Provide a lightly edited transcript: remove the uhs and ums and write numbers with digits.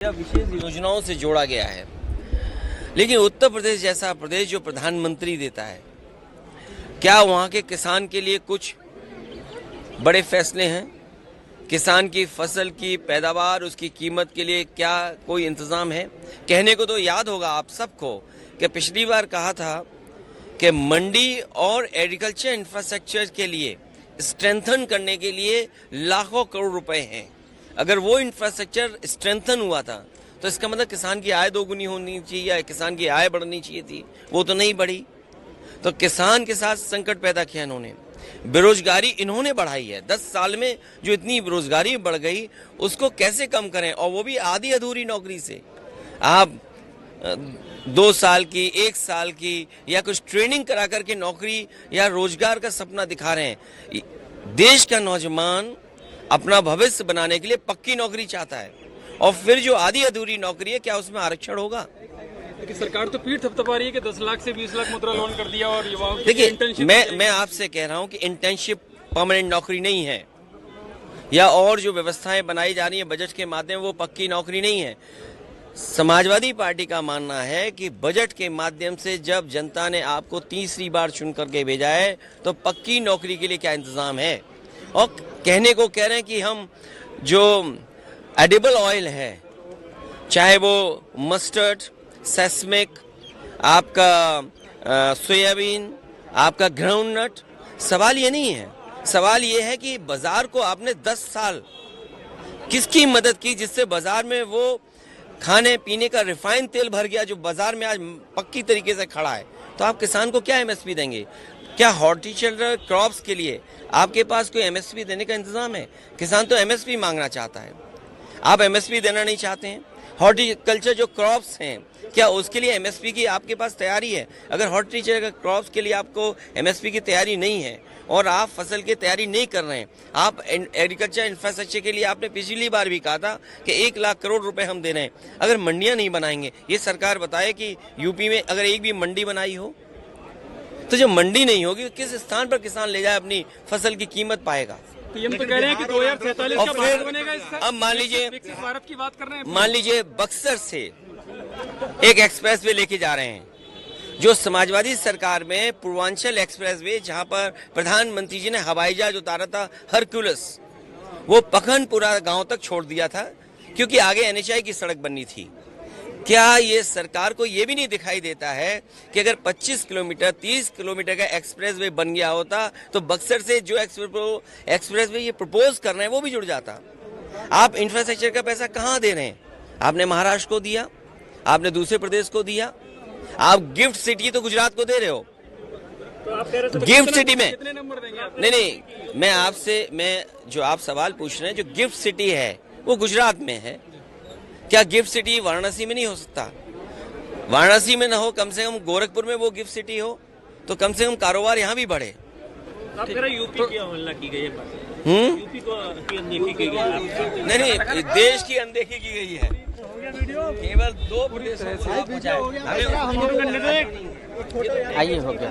विशेष योजनाओं से जोड़ा गया है, लेकिन उत्तर प्रदेश जैसा प्रदेश जो प्रधानमंत्री देता है, क्या वहाँ के किसान के लिए कुछ बड़े फैसले हैं? किसान की फसल की पैदावार, उसकी कीमत के लिए क्या कोई इंतजाम है? कहने को तो याद होगा आप सबको कि पिछली बार कहा था कि मंडी और एग्रीकल्चर इंफ्रास्ट्रक्चर के लिए स्ट्रेंथन करने के लिए लाखों करोड़ रुपए हैं। अगर वो इंफ्रास्ट्रक्चर स्ट्रेंथन हुआ था तो इसका मतलब किसान की आय दोगुनी होनी चाहिए या किसान की आय बढ़नी चाहिए थी, वो तो नहीं बढ़ी। तो किसान के साथ संकट पैदा किया इन्होंने, बेरोजगारी इन्होंने बढ़ाई है। 10 साल में जो इतनी बेरोजगारी बढ़ गई उसको कैसे कम करें, और वो भी आधी अधूरी नौकरी से। आप 2 साल की, 1 साल की या कुछ ट्रेनिंग करा करके नौकरी या रोजगार का सपना दिखा रहे हैं। देश का नौजवान अपना भविष्य बनाने के लिए पक्की नौकरी चाहता है, और फिर जो आधी अधूरी नौकरी है, क्या उसमें आरक्षण होगा? लेकिन सरकार तो पीठ थपथपा रही है कि 10 लाख से 20 लाख मुद्रा लोन कर दिया और युवाओं की देखिए, मैं आपसे कह रहा हूं कि इंटर्नशिप परमानेंट नौकरी नहीं है, या और जो व्यवस्थाएं बनाई जा रही है बजट के माध्यम, वो पक्की नौकरी नहीं है। समाजवादी पार्टी का मानना है कि बजट के माध्यम से जब जनता ने आपको तीसरी बार चुन करके भेजा है तो पक्की नौकरी के लिए क्या इंतजाम है? और कहने को कह रहे हैं कि हम जो एडिबल ऑयल है, चाहे वो मस्टर्ड, सेस्मिक, आपका सोयाबीन, आपका ग्राउंडनट, सवाल ये नहीं है। सवाल ये है कि बाजार को आपने 10 साल किसकी मदद की जिससे बाजार में वो खाने पीने का रिफाइंड तेल भर गया, जो बाजार में आज पक्की तरीके से खड़ा है। तो आप किसान को क्या एमएसपी देंगे? क्या हॉर्टिकल्चर क्रॉप्स के लिए आपके पास कोई एमएसपी देने का इंतजाम है? किसान तो एमएसपी मांगना चाहता है, आप एमएसपी देना नहीं चाहते हैं। हॉर्टिकल्चर जो क्रॉप्स हैं, क्या उसके लिए एमएसपी की आपके पास तैयारी है? अगर हॉर्टिकल्चर क्रॉप्स के लिए आपको एमएसपी की तैयारी नहीं है और आप फसल की तैयारी नहीं कर रहे हैं, आप एग्रीकल्चर इंफ्रास्ट्रक्चर के लिए आपने पिछली बार भी कहा था कि 1 लाख करोड़ रुपए हम दे रहे हैं। अगर मंडियां नहीं बनाएंगे, ये सरकार बताए कि यूपी में अगर एक भी मंडी बनाई हो, तो जब मंडी नहीं होगी तो किस स्थान पर किसान ले जाए अपनी फसल की कीमत पाएगा? पीएम तो कह रहे हैं कि 2047 का भारत बनेगा। अब मान लीजिए, भारत की बात कर रहे हैं, मान लीजिए बक्सर से एक एक्सप्रेसवे लेके जा रहे हैं, जो समाजवादी सरकार में पूर्वांचल एक्सप्रेसवे, जहां पर प्रधानमंत्री जी ने हवाई जहाज उतारा था हरक्यूलिस, वो पखनपुरा गांव तक छोड़ दिया था क्योंकि आगे एनएचआई की सड़क बननी थी। क्या ये सरकार को ये भी नहीं दिखाई देता है कि अगर 25 किलोमीटर 30 किलोमीटर का एक्सप्रेसवे बन गया होता तो बक्सर से जो एक्सप्रेसवे ये प्रपोज कर रहे हैं वो भी जुड़ जाता? आप इंफ्रास्ट्रक्चर का पैसा कहाँ दे रहे हैं? आपने महाराष्ट्र को दिया, आपने दूसरे प्रदेश को दिया, आप गिफ्ट सिटी तो गुजरात को दे रहे हो। तो आप कह रहे हैं गिफ्ट सिटी में कितने नंबर देंगे आप? नहीं, मैं जो आप सवाल पूछ रहे हैं, जो गिफ्ट सिटी है वो गुजरात में है। क्या गिफ्ट सिटी वाराणसी में नहीं हो सकता? वाराणसी में ना हो, कम से कम गोरखपुर में वो गिफ्ट सिटी हो, तो कम से कम कारोबार यहाँ भी बढ़े। आप कह रहे हैं यूपी की अवहेलना की गई है, यूपी को की अनदेखी की गई है? नहीं, देश की अनदेखी की गई है। केवल 2 प्रदेश आइए हो गया।